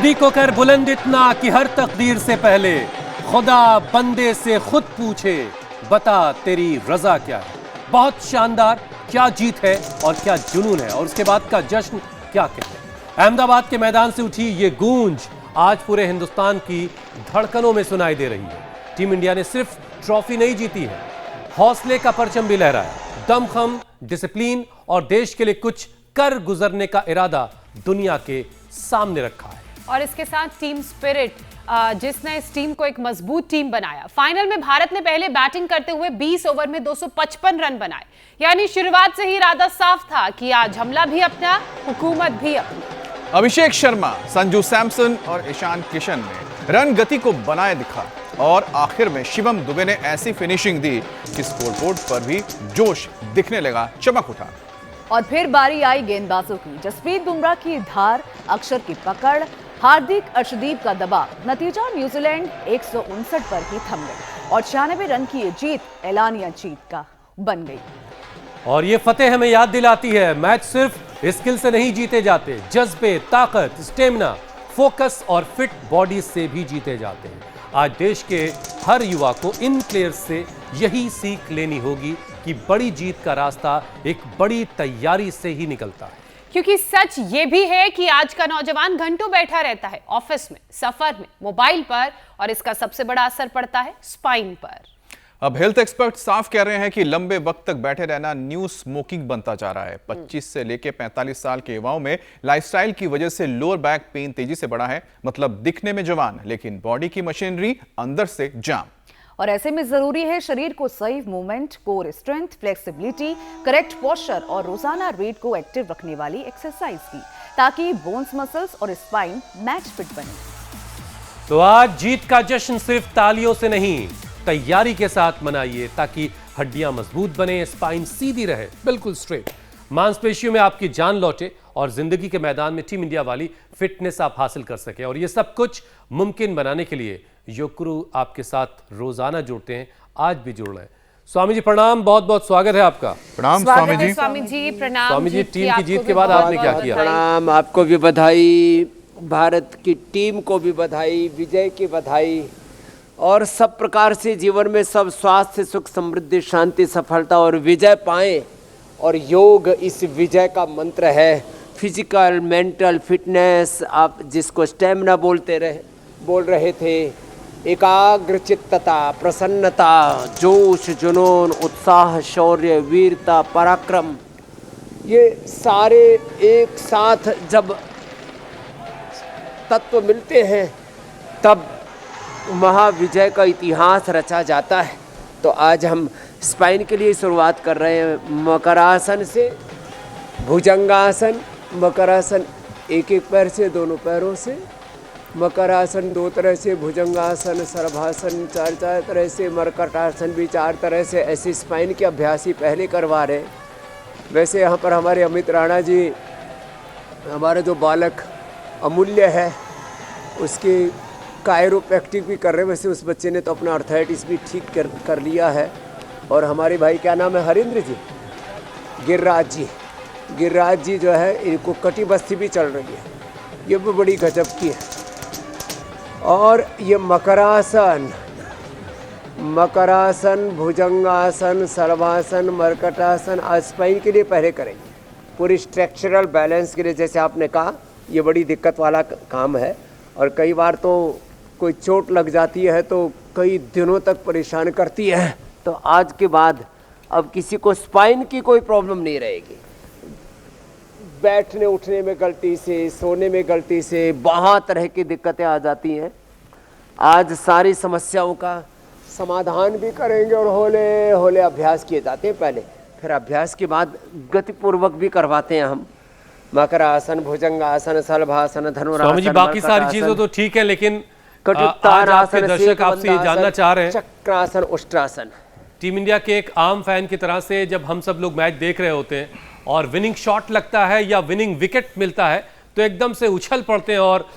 खुद ही को कर बुलंद इतना कि हर तकदीर से पहले खुदा बंदे से खुद पूछे, बता तेरी रजा क्या है। बहुत शानदार, क्या जीत है और क्या जुनून है, और उसके बाद का जश्न क्या कहते हैं। अहमदाबाद के मैदान से उठी ये गूंज आज पूरे हिंदुस्तान की धड़कनों में सुनाई दे रही है। टीम इंडिया ने सिर्फ ट्रॉफी नहीं जीती है, हौसले का परचम भी लहराया, दमखम, डिसिप्लिन और देश के लिए कुछ कर गुजरने का इरादा दुनिया के सामने रखा है। और इसके साथ टीम स्पिरिट, जिसने इस टीम को एक मजबूत टीम बनाया। फाइनल में भारत ने पहले बैटिंग करते हुए 20 ओवर में 255 रन बनाए, यानी शुरुआत से ही इरादा साफ था कि आज हमला भी अपना, हुकूमत भी अपनी। अभिषेक शर्मा, संजू सैमसन और ईशान किशन ने रन गति को बनाए दिखा और आखिर में शिवम दुबे ने ऐसी फिनिशिंग दी कि स्कोरबोर्ड पर भी जोश दिखने लगा, चमक उठा। और फिर बारी आई गेंदबाजों की। जसप्रीत बुमराह की धार, अक्षर की पकड़, हार्दिक, अर्शदीप का दबाव। नतीजा न्यूजीलैंड 159 पर ही थम गई और 96 रन की ये जीत एलानिया जीत का बन गई। और ये फतेह हमें याद दिलाती है, मैच सिर्फ स्किल से नहीं जीते जाते, जज्बे, ताकत, स्टेमिना, फोकस और फिट बॉडी से भी जीते जाते हैं। आज देश के हर युवा को इन प्लेयर्स से यही सीख लेनी होगी कि बड़ी जीत का रास्ता एक बड़ी तैयारी से ही निकलता है। क्योंकि सच ये भी है कि आज का नौजवान घंटों बैठा रहता है ऑफिस में, सफर में, मोबाइल पर, और इसका सबसे बड़ा असर पड़ता है स्पाइन पर। अब हेल्थ एक्सपर्ट साफ कह रहे हैं कि लंबे वक्त तक बैठे रहना न्यू स्मोकिंग बनता जा रहा है। 25 से लेकर 45 साल के युवाओं में लाइफस्टाइल की वजह से लोअर बैक पेन तेजी से बढ़ा है। मतलब दिखने में जवान, लेकिन बॉडी की मशीनरी अंदर से जाम। और ऐसे में जरूरी है शरीर को सही movement, core strength, flexibility, correct posture और रोजाना रीढ़ को एक्टिव रखने वाली एक्सरसाइज की, ताकि बोन्स, मसल्स और स्पाइन मैच फिट बने। तो आज जीत का जश्न सिर्फ तालियों से नहीं, तैयारी के साथ मनाइए, ताकि हड्डियां मजबूत बने, स्पाइन सीधी रहे, बिल्कुल स्ट्रेट, मांसपेशियों में आपकी जान लौटे और जिंदगी के मैदान में टीम इंडिया वाली फिटनेस आप हासिल कर सके। और ये सब कुछ मुमकिन बनाने के लिए योगगुरु आपके साथ रोजाना जुड़ते हैं, आज भी जुड़ रहे हैं। स्वामी जी प्रणाम, बहुत बहुत स्वागत है आपका। प्रणाम स्वामी जी। स्वामी जी प्रणाम। स्वामी जी, टीम की जीत के बाद आपने क्या किया? प्रणाम, आपको भी बधाई, भारत की टीम को भी बधाई, विजय की बधाई, और सब प्रकार से जीवन में सब स्वास्थ्य, सुख, समृद्धि, शांति, सफलता और विजय पाएं। और योग इस विजय का मंत्र है। फिजिकल, मेंटल फिटनेस, आप जिसको स्टेमिना बोल रहे थे, एकाग्र चित्तता, प्रसन्नता, जोश, जुनून, उत्साह, शौर्य, वीरता, पराक्रम, ये सारे एक साथ जब तत्व मिलते हैं तब महाविजय का इतिहास रचा जाता है। तो आज हम स्पाइन के लिए शुरुआत कर रहे हैं मकरासन से। भुजंगासन, मकरासन एक एक पैर से, दोनों पैरों से, मकरासन 2 तरह से, भुजंगासन, सर्वासन 4 तरह से, मरकटासन भी 4 तरह से। ऐसे स्पाइन के अभ्यास ही पहले करवा रहे हैं। वैसे यहाँ पर हमारे अमित राणा जी, हमारा जो बालक अमूल्य है, उसकी कायरोप्रैक्टिक भी कर रहे हैं। वैसे उस बच्चे ने तो अपना आर्थराइटिस भी ठीक कर लिया है। और हमारे भाई, क्या नाम है, हरिंद्र जी, गिरिराज जी जो है, इनको कटी बस्ती भी चल रही है, ये भी बड़ी गजब की है। और ये मकरासन, भुजंगासन, सर्वासन, मरकटासन आज स्पाइन के लिए पहले करेंगे, पूरी स्ट्रक्चरल बैलेंस के लिए। जैसे आपने कहा, ये बड़ी दिक्कत वाला काम है और कई बार तो कोई चोट लग जाती है तो कई दिनों तक परेशान करती है। तो आज के बाद अब किसी को स्पाइन की कोई प्रॉब्लम नहीं रहेगी। बैठने उठने में गलती से, सोने में गलती से बहुत तरह की दिक्कतें आ जाती हैं। आज सारी समस्याओं का समाधान भी करेंगे और होले होले अभ्यास किए जाते हैं पहले, फिर अभ्यास के बाद गतिपूर्वक भी करवाते हैं हम। मकरासन, भुजंगासन, सलभासन, धनुरासन। स्वामी जी, बाकी सारी चीजें तो ठीक है, लेकिन आज आपके दर्शक आपसे ये जानना चाह रहे हैं, चक्रासन, उष्ट्रासन। टीम इंडिया के एक आम फैन की तरह से जब हम सब लोग मैच देख रहे होते हैं और विनिंग शॉट लगता है या विनिंग विकेट मिलता है तो एकदम से उछल पड़ते हैं और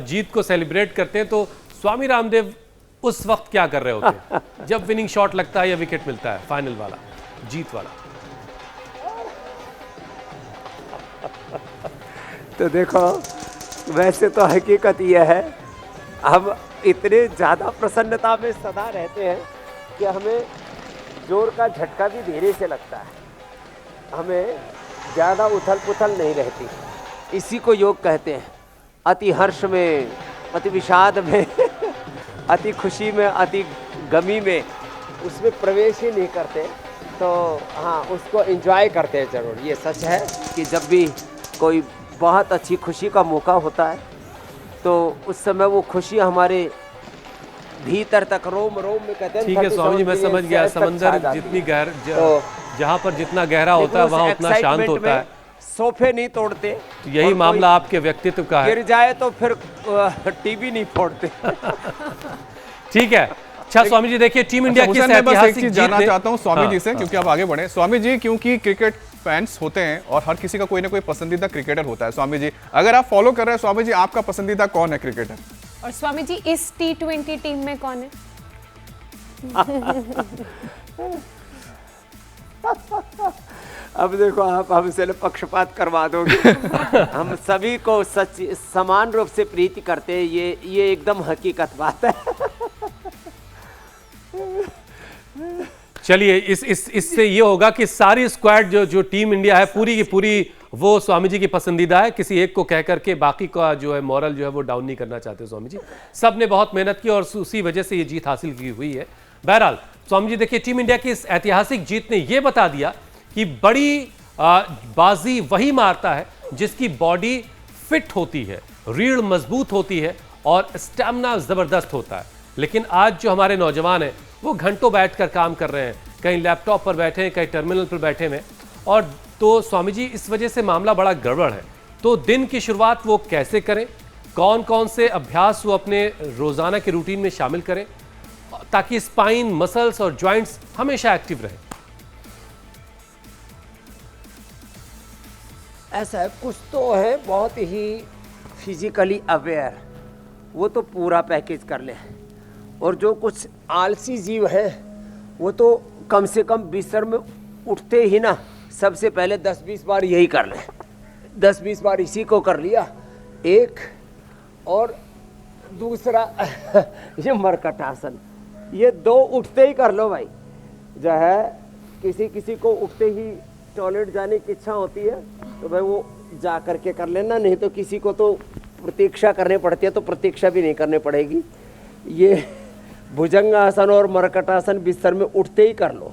जीत को सेलिब्रेट करते हैं। तो स्वामी रामदेव उस वक्त क्या कर रहे होते हैं जब विनिंग शॉट लगता है या विकेट मिलता है, फाइनल वाला, जीत वाला? तो देखो, वैसे तो हकीकत यह है, हम इतने ज़्यादा प्रसन्नता में सदा रहते हैं कि हमें जोर का झटका भी धीरे से लगता है, हमें ज़्यादा उथल पुथल नहीं रहती। इसी को योग कहते हैं। अति हर्ष में, अति विषाद में अति खुशी में, अति गमी में उसमें प्रवेश ही नहीं करते। तो हाँ, उसको एंजॉय करते हैं ज़रूर। ये सच है कि जब भी कोई बहुत अच्छी खुशी का मौका होता है तो उस समय वो खुशी हमारे भीतर तक, रोम रोम में कहते हैं। ठीक है स्वामी जी, मैं समझ गया। समंदर जितनी जहाँ पर जितना गहरा होता है वहाँ उतना शांत होता है। सोफे नहीं तोड़ते। यही मामला आपके व्यक्तित्व का है। गिर जाए तो फिर टीवी नहीं फोड़ते। ठीक है। अच्छा स्वामी जी, देखिए टीम इंडिया की ऐतिहासिक चीज जानना चाहता हूं स्वामी जी से, क्योंकि आप आगे बढ़े। स्वामी जी, क्योंकि क्रिकेट फैंस होते हैं और हर किसी का कोई ना कोई पसंदीदा क्रिकेटर होता है। स्वामी जी, अगर आप फॉलो कर रहे हैं, स्वामी जी आपका पसंदीदा कौन है क्रिकेटर? और स्वामी जी इस T20 टीम में कौन है? अब देखो, आप हमसे पक्षपात करवा दोगे। हम सभी को समान रूप से प्रीति करते हैं, ये एकदम हकीकत बात है। चलिए, इससे ये होगा कि सारी स्क्वाड जो टीम इंडिया है पूरी की पूरी वो स्वामी जी की पसंदीदा है। किसी एक को कह करके बाकी का जो है मॉरल जो है वो डाउन नहीं करना चाहते स्वामी जी। सब ने बहुत मेहनत की और उसी वजह से ये जीत हासिल की हुई है। बहरहाल स्वामी जी, देखिए टीम इंडिया की इस ऐतिहासिक जीत ने यह बता दिया कि बड़ी बाजी वही मारता है जिसकी बॉडी फिट होती है, रीढ़ मजबूत होती है और स्टैमिना जबरदस्त होता है। लेकिन आज जो हमारे नौजवान हैं वो घंटों बैठकर काम कर रहे हैं, कहीं लैपटॉप पर बैठे हैं, कहीं टर्मिनल पर बैठे हैं। और तो स्वामी जी, इस वजह से मामला बड़ा गड़बड़ है। तो दिन की शुरुआत वो कैसे करें, कौन कौन से अभ्यास वो अपने रोजाना के रूटीन में शामिल करें ताकि स्पाइन, मसल्स और जॉइंट्स हमेशा एक्टिव रहे? ऐसा है, कुछ तो है बहुत ही फिजिकली अवेयर, वो तो पूरा पैकेज कर ले। और जो कुछ आलसी जीव हैं वो तो कम से कम बिस्तर में उठते ही ना सबसे पहले 10-20 बार यही कर ले। 10-20 बार इसी को कर लिया एक, और दूसरा ये मरकटासन, ये 2 उठते ही कर लो भाई। जो है किसी को उठते ही टॉयलेट जाने की इच्छा होती है तो भाई वो जा करके कर लेना, नहीं तो किसी को तो प्रतीक्षा करनी पड़ती है, तो प्रतीक्षा भी नहीं करनी पड़ेगी। ये भुजंगासन और मरकटासन बिस्तर में उठते ही कर लो।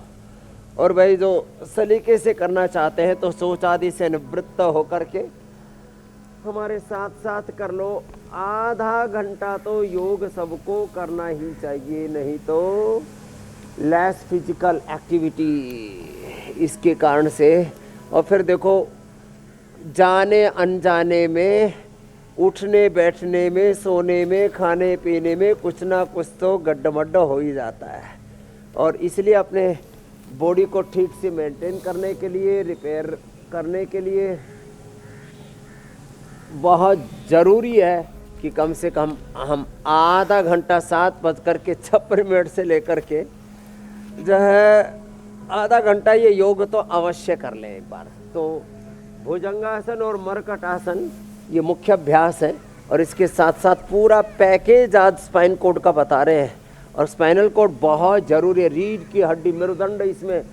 और भाई जो सलीके से करना चाहते हैं तो सोच आदि से निवृत्त होकर के हमारे साथ साथ कर लो। आधा घंटा तो योग सबको करना ही चाहिए, नहीं तो लेस फिजिकल एक्टिविटी इसके कारण से। और फिर देखो, जाने अनजाने में, उठने बैठने में, सोने में, खाने पीने में कुछ ना कुछ तो गड्ढमड्ढ हो ही जाता है। और इसलिए अपने बॉडी को ठीक से मेंटेन करने के लिए, रिपेयर करने के लिए बहुत ज़रूरी है कि कम से कम हम आधा घंटा 7:56 से लेकर के जो है आधा घंटा ये योग तो अवश्य कर लें एक बार। तो भुजंगासन और मरकटासन ये मुख्य अभ्यास है, और इसके साथ साथ पूरा पैकेज आज स्पाइन कोड का बता रहे हैं। और स्पाइनल कोड बहुत जरूरी है, रीढ़ की हड्डी, मेरुदंड, इसमें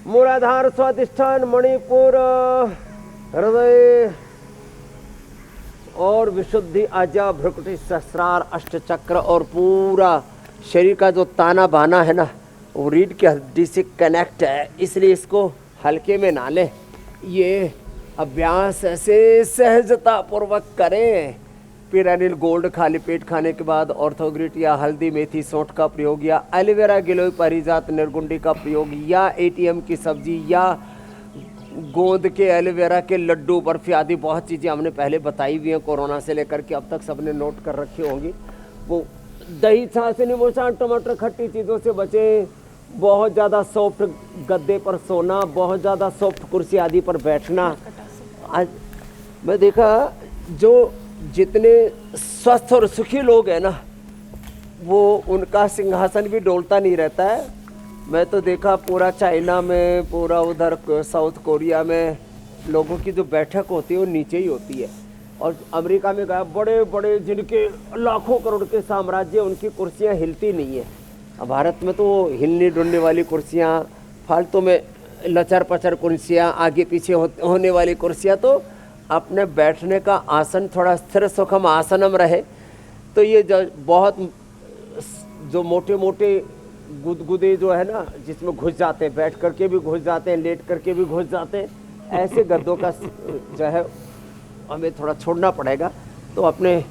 मूलाधार, स्वादिष्ठान, मणिपुर, हृदय और विशुद्धि, आज्ञा, भ्रुकुटी, सहस्रार, अष्टचक्र और पूरा शरीर का जो ताना बाना है ना वो रीढ़ की हड्डी से कनेक्ट है। इसलिए इसको हल्के में ना लें, ये अभ्यास ऐसे सहजता पूर्वक करें। पिरानिल गोल्ड खाली पेट खाने के बाद ऑर्थोग्रिट या हल्दी मेथी सौंठ का प्रयोग, या एलोवेरा गिलोय परिजात निर्गुंडी का प्रयोग, या एटीएम की सब्जी, या गोंद के एलोवेरा के लड्डू, बर्फी आदि बहुत चीज़ें हमने पहले बताई हुई हैं कोरोना से लेकर के अब तक सबने नोट कर रखी होंगी। वो दही, छाछ, नींबू चाट, टमाटर, खट्टी चीज़ों से बचें। बहुत ज़्यादा सॉफ्ट गद्दे पर सोना, बहुत ज़्यादा सॉफ्ट कुर्सी आदि पर बैठना। आज मैं देखा जो जितने स्वस्थ और सुखी लोग हैं ना वो उनका सिंहासन भी डोलता नहीं रहता है। मैं तो देखा पूरा चाइना में, पूरा उधर साउथ कोरिया में लोगों की जो बैठक होती है वो नीचे ही होती है। और अमेरिका में गया, बड़े बड़े जिनके लाखों करोड़ के साम्राज्य, उनकी कुर्सियां हिलती नहीं है। अब भारत में तो हिलने डुलने वाली कुर्सियां, फालतू में लचर पचर कुर्सियां, आगे पीछे होने वाली कुर्सियां, तो अपने बैठने का आसन थोड़ा स्थिर सुखम आसनम रहे। तो ये जो मोटे मोटे गुदगुदे जो है ना, जिसमें घुस जाते हैं, बैठ करके भी घुस जाते हैं, लेट करके भी घुस जाते हैं, ऐसे गद्दों का जो है हमें थोड़ा छोड़ना पड़ेगा। तो अपने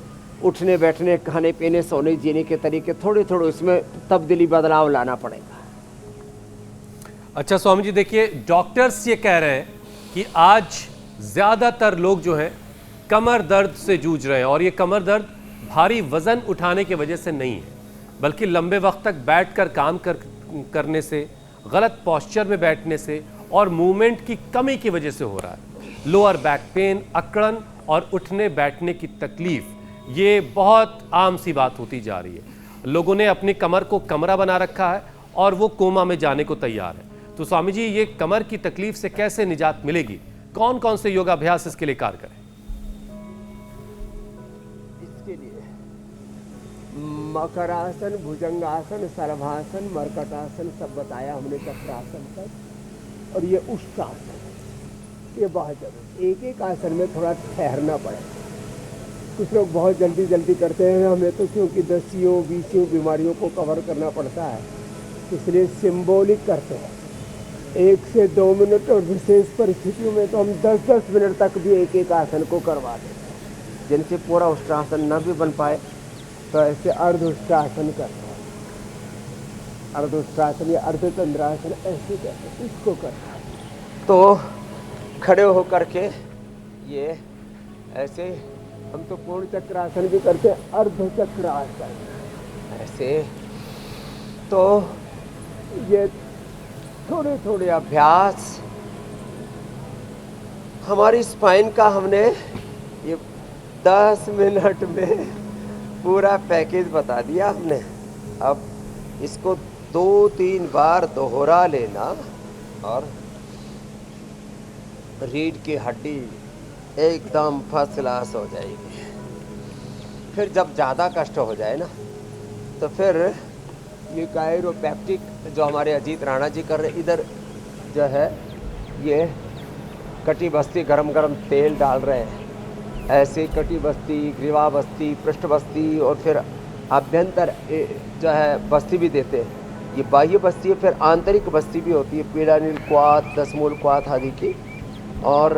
उठने बैठने, खाने पीने, सोने जीने के तरीके थोड़े थोड़े उसमें तब्दीली बदलाव लाना पड़ेगा। अच्छा स्वामी जी, देखिए डॉक्टर्स ये कह रहे हैं कि आज ज़्यादातर लोग जो हैं कमर दर्द से जूझ रहे हैं, और ये कमर दर्द भारी वज़न उठाने की वजह से नहीं है, बल्कि लंबे वक्त तक बैठकर काम करने से, गलत पोस्चर में बैठने से और मूवमेंट की कमी की वजह से हो रहा है। लोअर बैक पेन, अकड़न और उठने बैठने की तकलीफ, ये बहुत आम सी बात होती जा रही है। लोगों ने अपनी कमर को कमरा बना रखा है और वो कोमा में जाने को तैयार है। तो स्वामी जी, ये कमर की तकलीफ से कैसे निजात मिलेगी? कौन कौन से योगाभ्यास इसके लिए कार करें? इसके लिए मकरासन, भुजंगासन, सर्वासन, मरकटासन सब बताया हमने, चक्रासन तक। और ये उष्टासन, ये बहुत जरूरी। एक एक आसन में थोड़ा ठहरना पड़ेगा। कुछ लोग बहुत जल्दी जल्दी करते हैं, हमें तो क्योंकि 10-20 बीमारियों को कवर करना पड़ता है, इसलिए सिंबॉलिक करते हैं। 1 से 2 मिनट, और विशेष परिस्थितियों में तो हम 10-10 मिनट तक भी एक एक आसन को करवा देते हैं। जिनसे पूरा उष्टासन न भी बन पाए तो ऐसे अर्ध उष्टासन करते हैं, अर्ध उष्टासन या अर्ध चंद्रासन ऐसे कहते हैं, इसको करते हैं। तो खड़े होकर के ये ऐसे, हम तो पूर्ण चक्रासन भी करते हैं, अर्ध चक्रासन ऐसे। तो ये थोड़े थोड़े अभ्यास हमारी स्पाइन का हमने ये 10 मिनट में पूरा पैकेज बता दिया हमने। अब इसको 2-3 बार दोहरा लेना और रीढ़ की हड्डी एकदम फर्स्ट क्लास हो जाएगी। फिर जब ज़्यादा कष्ट हो जाए ना, तो फिर ये कायरोप्रैक्टिक जो हमारे अजीत राणा जी कर रहे, इधर जो है ये कटी बस्ती, गरम गरम तेल डाल रहे हैं, ऐसे कटी बस्ती, ग्रीवा बस्ती, पृष्ठ बस्ती, और फिर आभ्यंतर जो है बस्ती भी देते हैं। ये बाह्य बस्ती है, फिर आंतरिक बस्ती भी होती है, पीड़ानील क्वाथ, दशमूल क्वाथ आदि की, और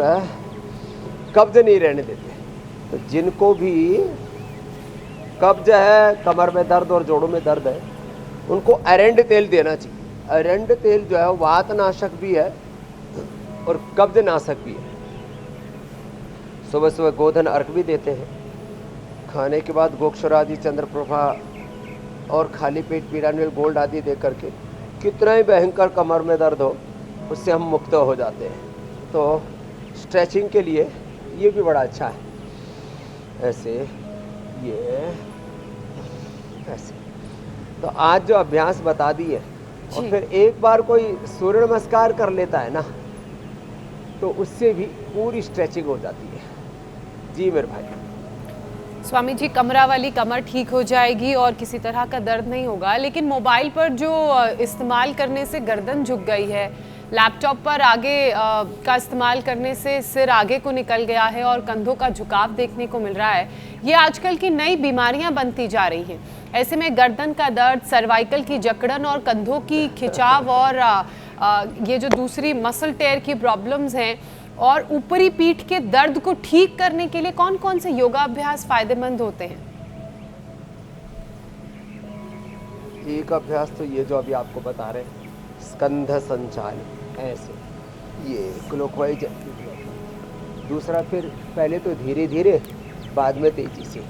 कब्ज नहीं रहने देते। तो जिनको भी कब्ज है, कमर में दर्द और जोड़ों में दर्द है, उनको अरेंड तेल देना चाहिए। अरेंड तेल जो है वातनाशक भी है और कब्ज नाशक भी है। सुबह सुबह गोधन अर्घ भी देते हैं, खाने के बाद गोक्षर आदि, चंद्रप्रभा और खाली पेट पीड़ानील गोल्ड आदि दे करके, कितना ही भयंकर कमर में दर्द हो उससे हम मुक्त हो जाते हैं। तो स्ट्रेचिंग के लिए ये भी बड़ा अच्छा है। ऐसे ये ऐसे। तो आज जो अभ्यास बता दिए, और फिर एक बार कोई सूर्य नमस्कार कर लेता है ना, तो उससे भी पूरी स्ट्रेचिंग हो जाती है। जी मेरे भाई। स्वामी जी, कमरा वाली कमर ठीक हो जाएगी और किसी तरह का दर्द नहीं होगा, लेकिन मोबाइल पर जो इस्तेमाल करने से गर्दन झुक गई है, लैपटॉप पर आगे का इस्तेमाल करने से सिर आगे को निकल गया है और कंधों का झुकाव देखने को मिल रहा है, ये आजकल की नई बीमारियां बनती जा रही हैं। ऐसे में गर्दन का दर्द, सर्वाइकल की जकड़न और कंधों की खिंचाव और ये जो दूसरी मसल टेयर की प्रॉब्लम्स हैं और ऊपरी पीठ के दर्द को ठीक करने के लिए कौन कौन से योगाभ्यास फायदेमंद होते हैं? एक अभ्यास तो ये जो अभी आपको बता रहे हैं, स्कंध संचालन, ऐसे ये क्लॉकवाइज। दूसरा फिर पहले तो धीरे धीरे, बाद में तेजी से,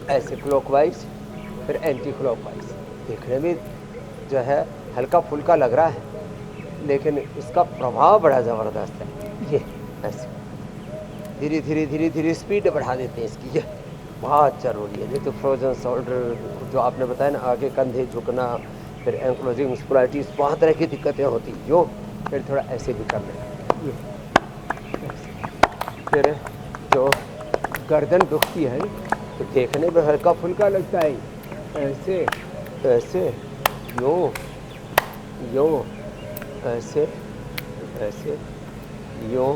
ऐसे क्लॉकवाइज, फिर एंटी क्लॉकवाइज। देखने में जो है हल्का फुल्का लग रहा है, लेकिन इसका प्रभाव बड़ा ज़बरदस्त है। ये ऐसे धीरे धीरे धीरे धीरे स्पीड बढ़ा देते हैं इसकी, ये बहुत ज़रूरी है। नहीं तो फ्रोजन शोल्डर जो आपने बताया ना, आगे कंधे झुकना, फिर एंक्लोजिंग स्पॉलाइटिस, बहुत तरह की दिक्कतें होती जो, फिर थोड़ा ऐसे भी कर लें। फिर जो गर्दन दुखती है तो देखने में हल्का फुल्का लगता है, ऐसे ऐसे यूँ यूँ, ऐसे ऐसे यूँ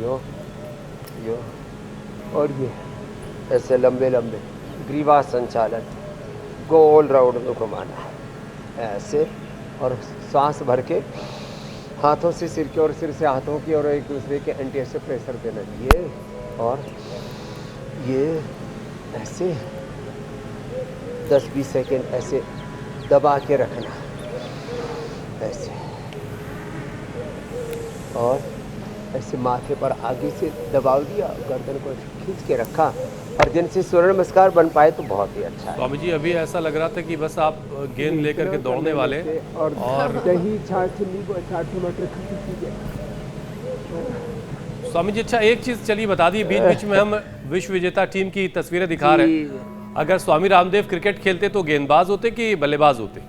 यूँ यूँ, और ये ऐसे लंबे लंबे ग्रीवा संचालन, गोल राउंड में घुमाना है ऐसे, और सांस भर के हाथों से सिर की और सिर से हाथों की और एक दूसरे के एंटी से प्रेशर देना, ये और ये ऐसे 10-20 सेकेंड ऐसे दबा के रखना ऐसे, और ऐसे माथे पर आगे से दबाव दिया, गर्दन को खींच के रखा, और जिनसे सूर्य नमस्कार बन पाए तो बहुत ही अच्छा है। स्वामी जी अभी ऐसा लग रहा था कि बस आप गेंद लेकर के दौड़ने वाले, और दही छाछ नींबू अचार टमाटर खट्टी चीजें। स्वामी जी अच्छा एक चीज चलिए बता दी, बीच बीच में हम विश्व विजेता टीम की तस्वीरें दिखा रहे हैं, अगर स्वामी रामदेव क्रिकेट खेलते तो गेंदबाज होते कि बल्लेबाज होते?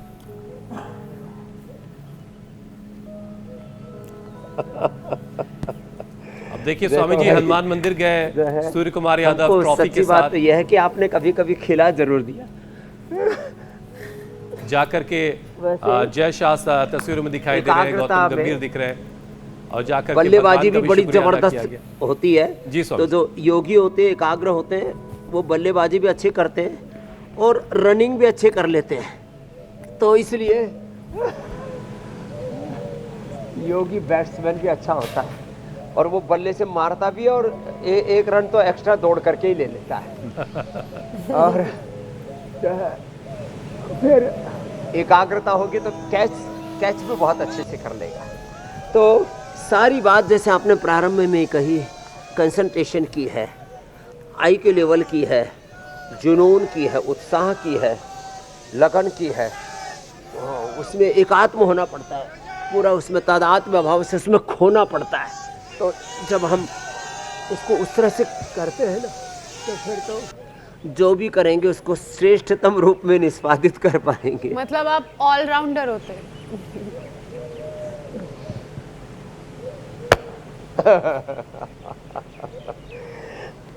अब देखिए स्वामी जी हनुमान मंदिर गए, सूर्य कुमार यादव ट्रॉफी के साथ, बात यह है कि आपने कभी कभी खिला जरूर दिया। जाकर के जय शाह तस्वीरों में दिखाई दे रहे हैं, गौतम गंभीर दिख रहे हैं, और जाकर बल्लेबाजी भी बड़ी जबरदस्त होती है जी। तो जो योगी होते हैं, एकाग्र होते हैं, वो बल्लेबाजी भी अच्छी करते हैं और रनिंग भी अच्छे कर लेते हैं, तो इसलिए योगी बैट्समैन भी अच्छा होता है, और वो बल्ले से मारता भी है, और एक रन तो एक्स्ट्रा दौड़ करके ही ले लेता है। और फिर एकाग्रता होगी तो कैच भी बहुत अच्छे से कर लेगा। तो सारी बात जैसे आपने प्रारंभ में कही, कंसंट्रेशन की है, आई के लेवल की है, जुनून की है, उत्साह की है, लगन की है, उसमें एकात्म होना पड़ता है, पूरा उसमें तादात्म्य भाव से उसमें खोना पड़ता है। तो जब हम उसको उस तरह से करते हैं ना, तो फिर तो जो भी करेंगे उसको श्रेष्ठतम रूप में निष्पादित कर पाएंगे। मतलब आप ऑलराउंडर होते हैं।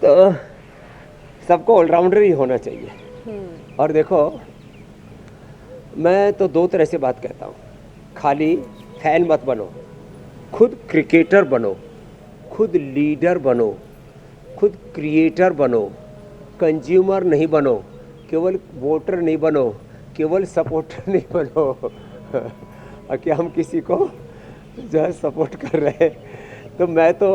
तो सबको ऑलराउंडर ही होना चाहिए। और देखो मैं तो दो तरह से बात कहता हूँ, खाली फैन मत बनो, खुद क्रिकेटर बनो, खुद लीडर बनो, खुद क्रिएटर बनो, कंज्यूमर नहीं बनो, केवल वोटर नहीं बनो, केवल सपोर्टर नहीं बनो कि हम किसी को जो है सपोर्ट कर रहे हैं। तो मैं तो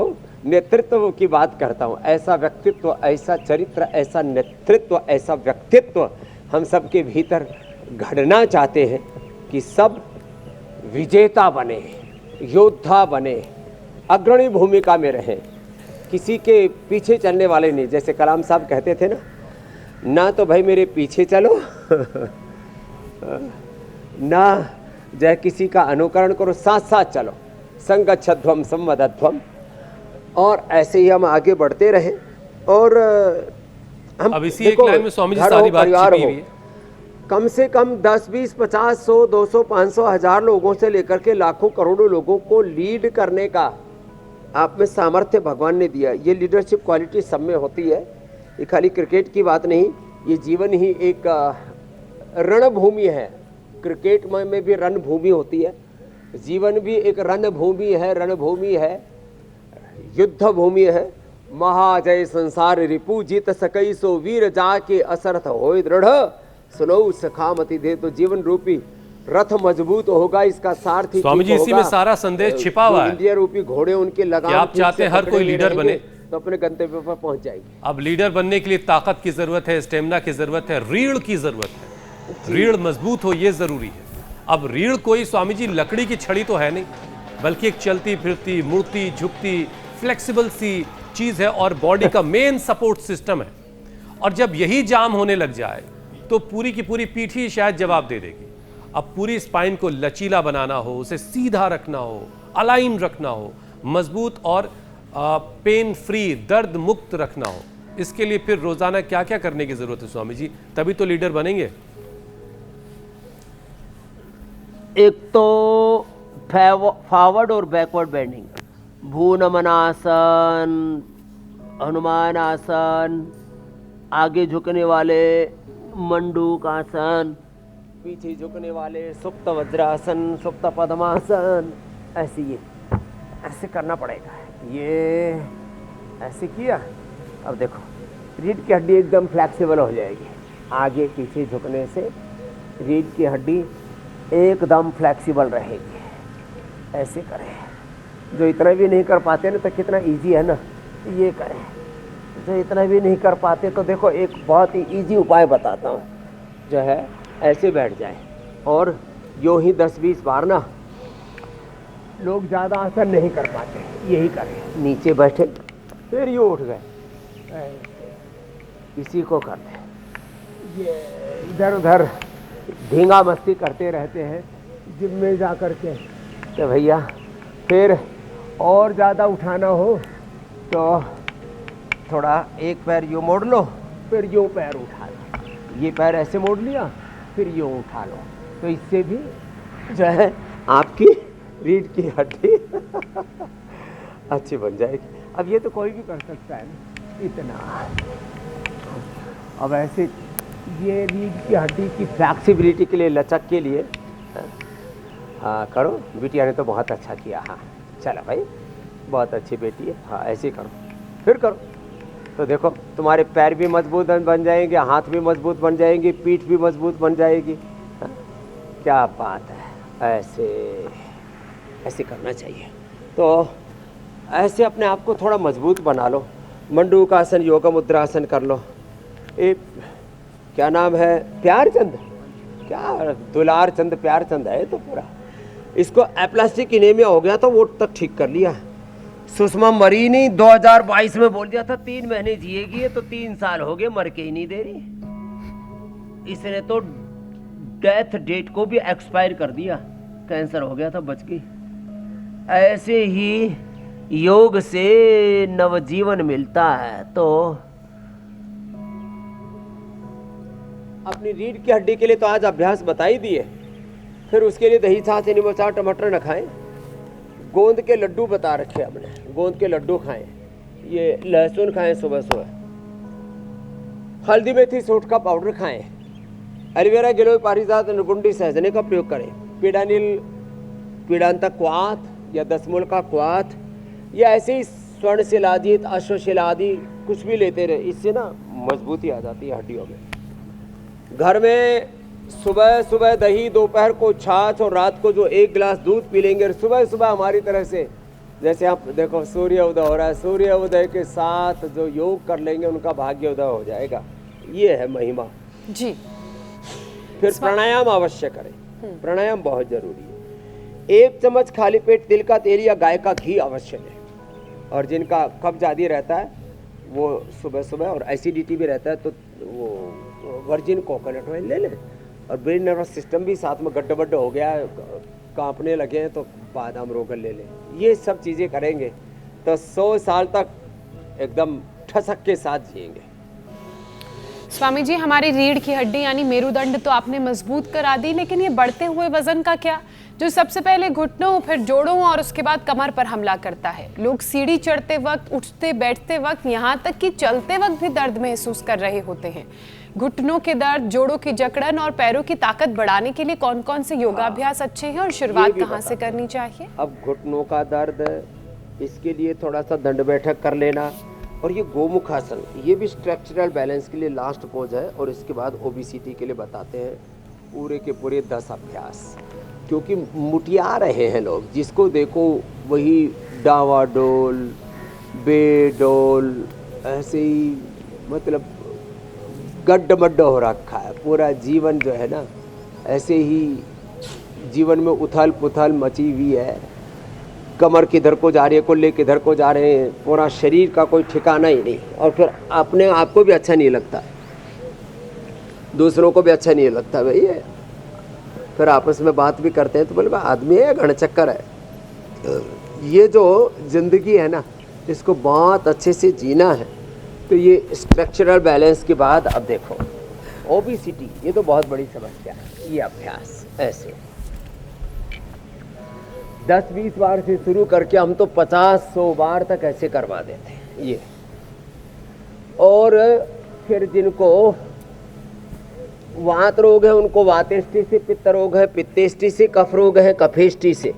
नेतृत्व की बात करता हूँ, ऐसा व्यक्तित्व, ऐसा चरित्र, ऐसा नेतृत्व, ऐसा व्यक्तित्व हम सबके भीतर घड़ना चाहते हैं कि सब विजेता बने, योद्धा बने, अग्रणी भूमिका में रहें, किसी के पीछे चलने वाले नहीं। जैसे कलाम साहब कहते थे ना तो भाई मेरे पीछे चलो ना जो है किसी का अनुकरण करो, साथ साथ चलो, संगच्छध्वम संवदध्वम, और ऐसे ही हम आगे बढ़ते रहें। और हम अब इसी एक लाइन में स्वामी जी सारी बात छिपी हुई है। कम से कम 10, 20, 50, 100, 200, 500, 1000 लोगों से लेकर के लाखों करोड़ों लोगों को लीड करने का आप में सामर्थ्य भगवान ने दिया। ये लीडरशिप क्वालिटी सब में होती है, ये खाली क्रिकेट की बात नहीं, ये जीवन ही एक रणभूमि है। क्रिकेट में भी रणभूमि होती है, जीवन भी एक रणभूमि है, रणभूमि है, युद्ध भूमि है। महाजय संसार रिपु जीत सकई सो वीर जाके असरथ होय दृढ़ सुनो सखामति दे। तो जीवन रूपी रथ मजबूत होगा, इसका सारथी स्वामी जी इसी में सारा संदेश छिपा हुआ है। इंडिया रूपी घोड़े उनके लगाम, आप चाहते हैं हर कोई लीडर बने तो अपने गंतव्य पर पहुंच जाएंगे। अब लीडर बनने के लिए ताकत की जरूरत है, स्टेमिना की जरूरत है, रीढ़ की जरूरत है, रीढ़ मजबूत हो ये जरूरी है। अब रीढ़ कोई स्वामी जी लकड़ी की छड़ी तो है नहीं, बल्कि एक चलती फिरती, मुड़ती झुकती, फ्लेक्सिबल सी चीज है, और बॉडी का मेन सपोर्ट सिस्टम है। और जब यही जाम होने लग जाए तो पूरी की पूरी पीठ ही शायद जवाब दे देगी। अब पूरी स्पाइन को लचीला बनाना हो, उसे सीधा रखना हो, अलाइन रखना हो, मजबूत और पेन फ्री, दर्द मुक्त रखना हो, इसके लिए फिर रोजाना क्या क्या करने की जरूरत है स्वामी जी, तभी तो लीडर बनेंगे? एक तो फॉरवर्ड और बैकवर्ड बेंडिंग, भूनमनासन, हनुमान आसन, आगे झुकने वाले मंडूक आसन, पीछे झुकने वाले सुप्त वज्रासन, सुप्त पद्मासन। ऐसे ये ऐसे करना पड़ेगा। ये ऐसे किया, अब देखो रीढ़ की हड्डी एकदम फ्लेक्सिबल हो जाएगी। आगे पीछे झुकने से रीढ़ की हड्डी एकदम फ्लेक्सिबल रहेगी। ऐसे करें। जो इतना भी नहीं कर पाते ना, तो कितना इजी है ना, ये करें। जो इतना भी नहीं कर पाते तो देखो एक बहुत ही इजी उपाय बताता हूँ, जो है ऐसे बैठ जाए और यूँ ही 10-20 बार ना। लोग ज़्यादा आसन नहीं कर पाते, यही करें। नीचे बैठे फिर यूँ उठ गए, इसी को करते हैं। ये इधर उधर धींगा मस्ती करते रहते हैं जिम में जा कर के। तो भैया फिर और ज़्यादा उठाना हो तो थोड़ा एक पैर यूँ मोड़ लो, फिर यूँ पैर उठा लो। ये पैर ऐसे मोड़ लिया, फिर यूँ उठा लो। तो इससे भी जो है आपकी रीढ़ की हड्डी अच्छी बन जाएगी। अब ये तो कोई भी कर सकता है ना, इतना। अब ऐसे ये रीढ़ की हड्डी की फ्लैक्सिबिलिटी के लिए, लचक के लिए, हाँ करो। बिटिया ने तो बहुत अच्छा किया। हाँ चलो भाई, बहुत अच्छी बेटी है। हाँ ऐसे करो, फिर करो। तो देखो तुम्हारे पैर भी मजबूत बन जाएंगे, हाथ भी मजबूत बन जाएंगे, पीठ भी मजबूत बन जाएगी। हाँ? क्या बात है। ऐसे करना चाहिए। तो ऐसे अपने आप को थोड़ा मजबूत बना लो। मंडूक आसन, योगा मुद्रा आसन कर लो। एक क्या नाम है, प्यारचंद, क्या दुलार चंद प्यारचंद है तो पूरा। इसको एप्लास्टिक इनेमिया हो गया तो वो तक ठीक कर लिया। सुषमा मरी नहीं, 2022 में बोल दिया था 3 महीने जिएगी, ये तो 3 साल हो गए, मर के ही नहीं दे रही। इसने तो डेथ डेट को भी एक्सपायर कर दिया। कैंसर हो गया था, बच गई। ऐसे ही योग से नवजीवन मिलता है। तो अपनी रीढ़ की हड्डी के लिए तो आज अभ्यास बता ही दिए। फिर उसके लिए दही, छाछ, नींबू अचार, टमाटर न खाएं। गोंद के लड्डू बता रखे हमने, गोंद के लड्डू खाएं। ये लहसुन खाएं सुबह सुबह। हल्दी मेथी सूट का पाउडर खाएं। एलोवेरा, गिलोय, पारिजात, नुकुंडी, सहजने का प्रयोग करें। पीड़ानील, पीड़ांतक क्वाथ या दसमूल का क्वाथ या ऐसे ही स्वर्णशिलाजित, अश्वशिलादि कुछ भी लेते रहे। इससे ना मजबूती आ जाती है हड्डियों में। घर में सुबह सुबह दही, दोपहर को छाछ और रात को जो 1 गिलास दूध पी लेंगे। सुबह सुबह हमारी तरह से, जैसे आप देखो सूर्य उदय हो रहा है, सूर्य उदय के साथ जो योग कर लेंगे उनका भाग्य उदय हो जाएगा। ये है महिमा जी। फिर प्राणायाम अवश्य करें, प्राणायाम बहुत जरूरी है। 1 चम्मच खाली पेट तिल का तेल या गाय का घी अवश्य लें। और जिनका कब्ज आदि रहता है वो सुबह सुबह, और एसिडिटी भी रहता है तो वो वर्जिन कोकोनट ऑयल ले लें। और ब्रेन नर्वस सिस्टम भी साथ में गड्ढ हो गया, कांपने लगे हैं तो बादाम रोगन ले लें। ये सब चीज़ें करेंगे तो 100 साल तक एकदम ठसक के साथ जिएंगे। स्वामी जी, हमारी रीढ़ की हड्डी यानी मेरुदंड तो आपने मजबूत करा दी, लेकिन ये बढ़ते हुए वजन का क्या, जो सबसे पहले घुटनों, फिर जोड़ों और उसके बाद कमर पर हमला करता है। लोग सीढ़ी चढ़ते वक्त, उठते बैठते वक्त, यहाँ तक कि चलते वक्त भी दर्द महसूस कर रहे होते हैं। घुटनों के दर्द, जोड़ों की जकड़न और पैरों की ताकत बढ़ाने के लिए कौन कौन से योगाभ्यास अच्छे हैं और शुरुआत कहाँ से करनी चाहिए? अब घुटनों का दर्द, इसके लिए थोड़ा सा दंड बैठक कर लेना। और ये गोमुख आसन, ये भी स्ट्रक्चरल बैलेंस के लिए लास्ट पोज है। और इसके बाद ओबेसिटी के लिए बताते हैं पूरे के पूरे 10 अभ्यास। क्योंकि मुटिया रहे हैं लोग, जिसको देखो वही डावाडोल, बेडोल, ऐसे ही मतलब गड्ढ हो रखा है। पूरा जीवन जो है ना, ऐसे ही जीवन में उथल पुथल मची हुई है। कमर किधर को जा रही है, कुल्ले किधर को जा रहे हैं, पूरा शरीर का कोई ठिकाना ही नहीं। और फिर अपने आप को भी अच्छा नहीं लगता, दूसरों को भी अच्छा नहीं लगता भाई। फिर आपस में बात भी करते हैं तो बोले आदमी है, घड़चक्कर है। ये जो जिंदगी है ना, इसको बहुत अच्छे से जीना है। तो ये स्ट्रक्चरल बैलेंस के बाद अब देखो ओबेसिटी, ये तो बहुत बड़ी समस्या है। ये अभ्यास ऐसे 10-20 बार से शुरू करके हम तो 50-100 बार तक ऐसे करवा देते हैं। ये और फिर जिनको वात रोग है उनको वातेष्टि से, पित्त रोग है पित्तेष्टि से, कफ रोग है कफेष्टि से।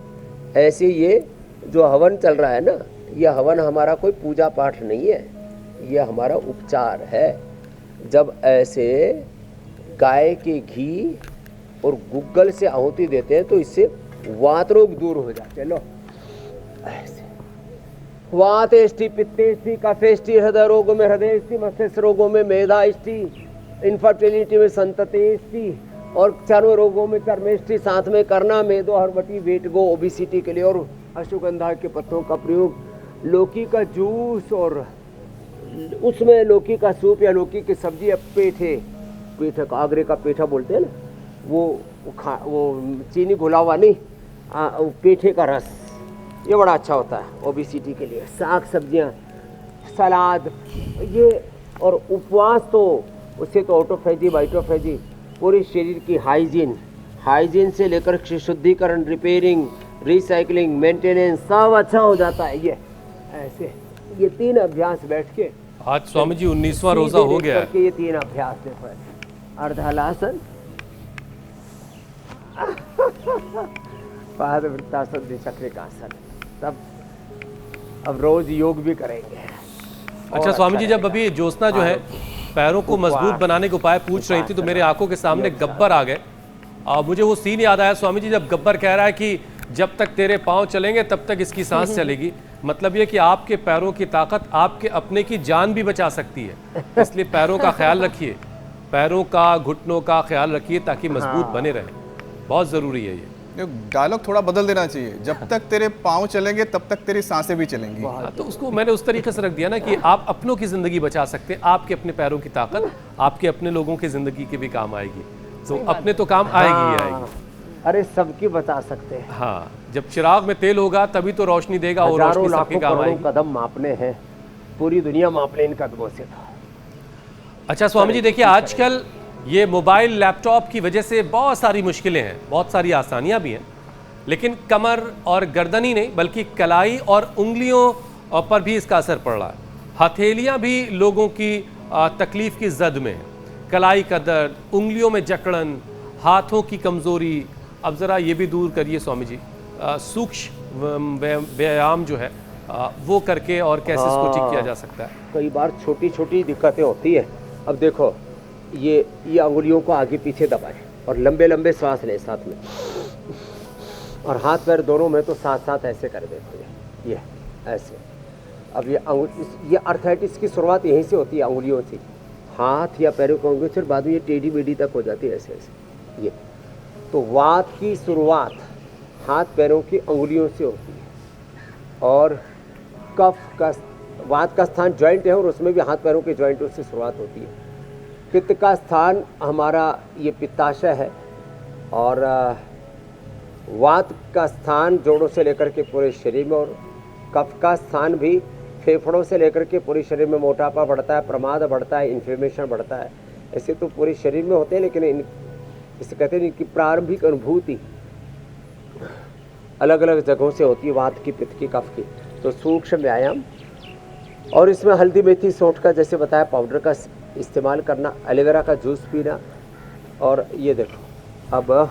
ऐसे ये जो हवन चल रहा है ना, यह हवन हमारा कोई पूजा पाठ नहीं है, यह हमारा उपचार है। जब ऐसे गाय के घी और गुग्गल से आहुति देते हैं तो इससे वात रोग दूर हो जाते हैं। लो ऐसे वातेष्टि पित्तेष्टि कफेष्टि, हृदय रोगों में हृदयष्टि, मस्तिष्क रोगों में मेधाष्टि, इनफर्टिलिटी में संततेष्टि और चर्म रोगों में चर्मेष्टि, साथ में करना मेदो हरबटी वेट गो ओबिसिटी के लिए। और अश्वगंधा के पत्तों का प्रयोग, लौकी का जूस और उसमें लौकी का सूप या लौकी की सब्जी, पेठे का आगरे का पेठा बोलते हैं ना, वो चीनी घुला हुआ नहीं, पेठे का रस, ये बड़ा अच्छा होता है ओबिसिटी के लिए। साग सब्जियां, सलाद, ये और उपवास तो उससे तो ऑटोफेजी बाइटोफेजी, पूरे शरीर की हाइजीन से लेकर शुद्धिकरण, रिपेयरिंग, रिसाइकलिंग, मेंटेनेंस सब अच्छा हो जाता है। ये ऐसे ये 3 अभ्यास बैठ के, आज स्वामी जी 19वां रोजा हो गया है। ये 3 अभ्यास देखो, अर्धहलासन, पादवृत्तासन, द्विचक्रिकासन, तब अब रोज योग भी करेंगे। अच्छा स्वामी जी, जब अभी ज्योत्सना जो है पैरों को मजबूत बनाने के उपाय पूछ रही थी तो मेरे आंखों के सामने गब्बर आ गए। मुझे वो सीन याद आया स्वामी जी, जब गब्बर कह रहा है कि जब तक तेरे पांव चलेंगे तब तक इसकी सांस चलेगी। मतलब ये कि आपके पैरों की ताकत आपके अपने की जान भी बचा सकती है, इसलिए पैरों का ख्याल रखिए, पैरों का, घुटनों का ख्याल रखिए ताकि मजबूत बने रहे। बहुत ज़रूरी है ये। डायलॉग थोड़ा बदल देना चाहिए, जब तक तेरे पाँव चलेंगे तब तक तेरी सांसें भी चलेंगी। तो उसको मैंने उस तरीके से रख दिया ना कि आप अपनों की ज़िंदगी बचा सकते हैं, आपके अपने पैरों की ताकत आपके अपने लोगों की ज़िंदगी के भी काम आएगी, तो अपने तो काम आएगी ही आएगी। अरे सबकी बचा सकते हैं। हाँ, जब चिराग में तेल होगा तभी तो रोशनी देगा और रोशनी सबके काम आएगी। कदम मापने हैं, पूरी दुनिया माप ले इन कदमों से। अच्छा स्वामी जी, देखिए आजकल ये मोबाइल लैपटॉप की वजह से बहुत सारी मुश्किलें हैं, बहुत सारी आसानियां भी हैं, लेकिन कमर और गर्दन ही नहीं बल्कि कलाई और उंगलियों पर भी इसका असर पड़ रहा है। हथेलियां भी लोगों की तकलीफ की जद में है, कलाई का दर्द, उंगलियों में जकड़न, हाथों की कमज़ोरी। अब ज़रा ये भी दूर करिए स्वामी जी, सूक्ष्म व्यायाम जो है वो करके और कैसे इसको ठीक किया जा सकता है? कई बार छोटी छोटी दिक्कतें होती है। अब देखो ये अंगुलियों को आगे पीछे दबाएं और लंबे लंबे सांस लें साथ में, और हाथ पैर दोनों में तो साथ साथ ऐसे कर देते हैं, ये ऐसे। अब ये अर्थराइटिस की शुरुआत यहीं से होती है, अंगुलियों से, हाथ या पैरों को अंगुली, फिर बाद में ये टेढ़ी बेढ़ी तक हो जाती है ऐसे ऐसे। ये तो वात की शुरुआत हाथ पैरों की अंगुलियों से होती है, और कफ का, वात का स्थान जॉइंट है और उसमें भी हाथ पैरों के जॉइंटों से शुरुआत होती है। पित्त का स्थान हमारा ये पित्ताशय है, और वात का स्थान जोड़ों से लेकर के पूरे शरीर में, और कफ का स्थान भी फेफड़ों से लेकर के पूरे शरीर में। मोटापा बढ़ता है, प्रमाद बढ़ता है, इन्फ्लेमेशन बढ़ता है, ऐसे तो पूरे शरीर में होते हैं, लेकिन इसे कहते हैं इनकी प्रारंभिक अनुभूति अलग अलग जगहों से होती है, वात की, पित्त की, कफ की। तो सूक्ष्म व्यायाम, और इसमें हल्दी मेथी सौंठ का जैसे बताया पाउडर का इस्तेमाल करना, एलोवेरा का जूस पीना, और ये देखो अब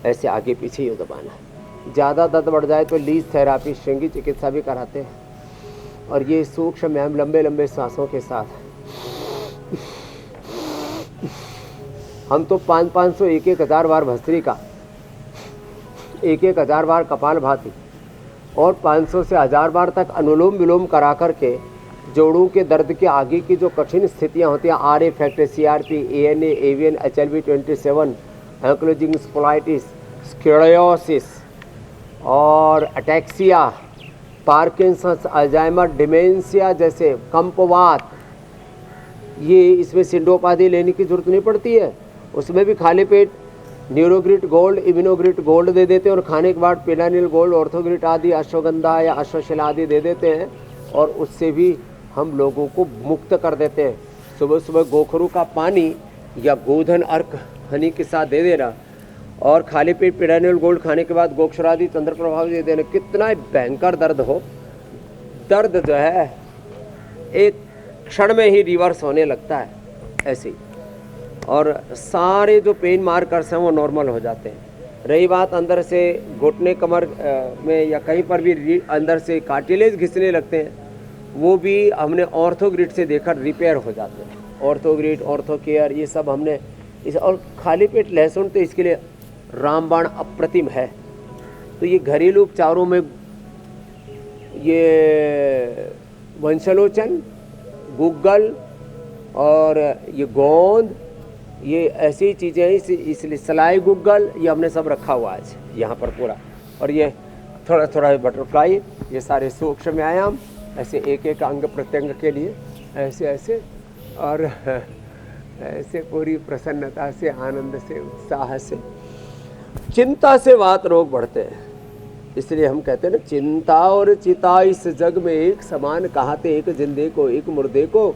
ऐसे आगे पीछे ये दबाना। ज़्यादा दर्द बढ़ जाए तो लीज थेरापी, श्रृंगी चिकित्सा भी कराते हैं। और ये सूक्ष्म व्यायाम लंबे लंबे सांसों के साथ, हम तो 500 1,000 बार भस्त्री का, 1,000 बार कपालभाति, और 500 से 1000 बार तक अनुलोम विलोम करा करके जोड़ों के दर्द के आगे की जो कठिन स्थितियां होती हैं, R effect, CRP, ANA, AVN, HLV-27, ankylosing spondylitis, sclerosis और अटैक्सिया, पार्किंसंस, अल्जाइमर, डिमेंशिया जैसे कंपवात, ये इसमें सिंडोपाथी लेने की जरूरत नहीं पड़ती है। उसमें भी खाली पेट न्यूरोग्रिट गोल्ड, इम्यूनोग्रिट गोल्ड दे देते हैं, और खाने के बाद पेडानिल गोल्ड, ऑर्थोग्रिट आदि, अश्वगंधा या अश्वशिला आदि दे देते हैं, और उससे भी हम लोगों को मुक्त कर देते हैं। सुबह सुबह गोखरू का पानी या गोधन अर्क हनी के साथ दे देना, और खाली पेट पेडानिल गोल्ड खाने के बाद गोक्षरादि तंत्र प्रभाव दे देना। कितना भयंकर दर्द हो, दर्द जो है एक क्षण में ही रिवर्स होने लगता है ऐसे ही, और सारे जो पेन मार्कर्स हैं वो नॉर्मल हो जाते हैं। रही बात अंदर से घुटने कमर में या कहीं पर भी अंदर से कार्टिलेज घिसने लगते हैं, वो भी हमने ऑर्थोग्रिड से देखा रिपेयर हो जाते हैं। ऑर्थोग्रिड, ऑर्थोकेयर, ये सब हमने इस, और खाली पेट लहसुन तो इसके लिए रामबाण अप्रतिम है। तो ये घरेलू उपचारों में ये वंशलोचन, गुग्गल और ये गोंद, ये ऐसी चीज़ें हैं, इसलिए सलाई गुग्गल ये हमने सब रखा हुआ आज यहाँ पर पूरा। और ये थोड़ा थोड़ा बटरफ्लाई, ये सारे सूक्ष्म व्यायाम ऐसे एक एक अंग प्रत्यंग के लिए ऐसे ऐसे, और ऐसे पूरी प्रसन्नता से, आनंद से, उत्साह से। चिंता से वात रोग बढ़ते हैं, इसलिए हम कहते हैं ना, चिंता और चिता इस जग में एक समान, कहाते एक जिंदे को एक मुर्दे को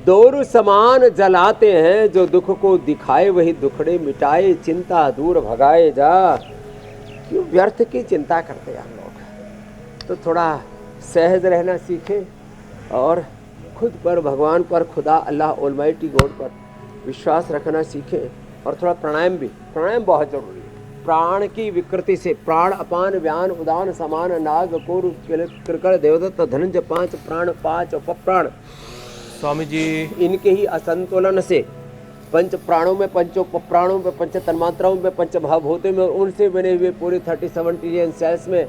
दोर समान जलाते हैं। जो दुख को दिखाए वही दुखड़े मिटाए, चिंता दूर भगाए जा। क्यों व्यर्थ की चिंता करते हैं हम लोग? तो थोड़ा सहज रहना सीखें और खुद पर, भगवान पर, खुदा अल्लाह ऑलमाइटी गॉड पर विश्वास रखना सीखें। और थोड़ा प्राणायाम भी, प्राणायाम बहुत जरूरी है। प्राण की विकृति से, प्राण अपान व्यान उदान समान नाग कोर कृकर देवदत्त धनंजय, 5 प्राण 5 उपप्राण, स्वामी जी इनके ही असंतुलन से पंच प्राणों में, पंचोपप्राणों में, पंच तन्मात्राओं में, पंच भावभूतों में, उनसे बने हुए पूरे 37 ट्रिलियन सेल्स में,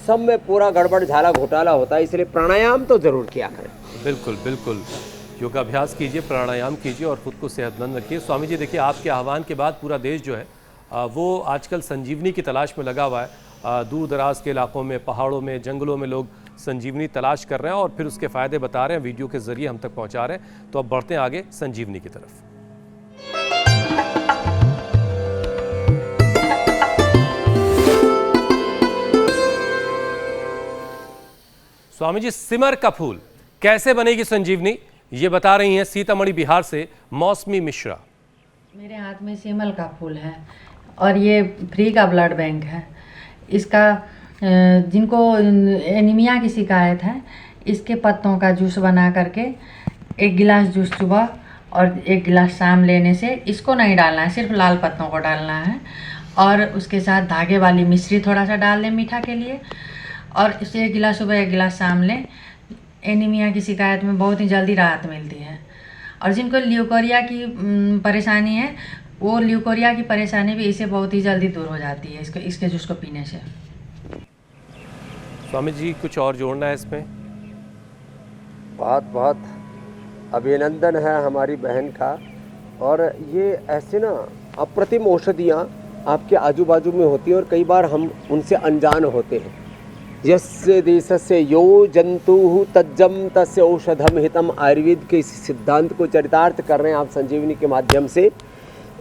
सब में पूरा गड़बड़ झाला घोटाला होता है। इसलिए प्राणायाम तो जरूर किया करें। बिल्कुल बिल्कुल, योगाभ्यास कीजिए, प्राणायाम कीजिए और खुद को सेहतमंद रखिए। स्वामी जी देखिए, आपके आह्वान के बाद पूरा देश जो है वो आजकल संजीवनी की तलाश में लगा हुआ है। दूर दराज के इलाकों में, पहाड़ों में, जंगलों में लोग संजीवनी तलाश कर रहे हैं और फिर उसके फ़ायदे बता रहे हैं, वीडियो के ज़रिए हम तक पहुंचा रहे हैं। तो अब बढ़ते हैं आगे संजीवनी की तरफ। स्वामी जी, सिमर का फूल कैसे बनेगी संजीवनी, ये बता रही हैं सीतामढ़ी बिहार से मौसमी मिश्रा। मेरे हाथ में सिमल का फूल है और ये फ्री का ब्लड बैंक है। इसका जिनको एनीमिया की शिकायत है, इसके पत्तों का जूस बना करके 1 गिलास जूस सुबह और 1 गिलास शाम लेने से, इसको नहीं डालना है, सिर्फ लाल पत्तों को डालना है। और उसके साथ धागे वाली मिश्री थोड़ा सा डाल दें मीठा के लिए, और इसे 1 गिलास सुबह 1 गिलास शाम लें। एनीमिया की शिकायत में बहुत ही जल्दी राहत मिलती है। और जिनको ल्यूकोरिया की परेशानी है, वो ल्यूकोरिया की परेशानी भी इससे बहुत ही जल्दी दूर हो जाती है इसके जूस को पीने से। स्वामी जी कुछ और जोड़ना है इसमें? बहुत बहुत अभिनंदन है हमारी बहन का। और ये ऐसे ना अप्रतिम औषधियाँ आपके आजू बाजू में होती हैं और कई बार हम उनसे अनजान होते हैं। यस्य देशस्य यो जंतु तज्जम तस्य औषधम हितम, आयुर्वेद के इस सिद्धांत को चरितार्थ कर रहे हैं आप संजीवनी के माध्यम से।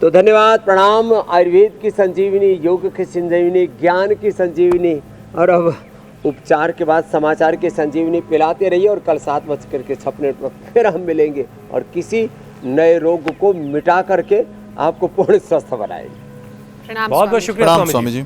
तो धन्यवाद, प्रणाम। आयुर्वेद की संजीवनी, योग की संजीवनी, ज्ञान की संजीवनी, और अब उपचार के बाद समाचार की संजीवनी पिलाते रहिए। और कल 7:56 पर फिर हम मिलेंगे और किसी नए रोग को मिटा करके आपको पूर्ण स्वस्थ बनाएंगे। प्रणाम बहुत बहुत शुक्रिया स्वामी जी।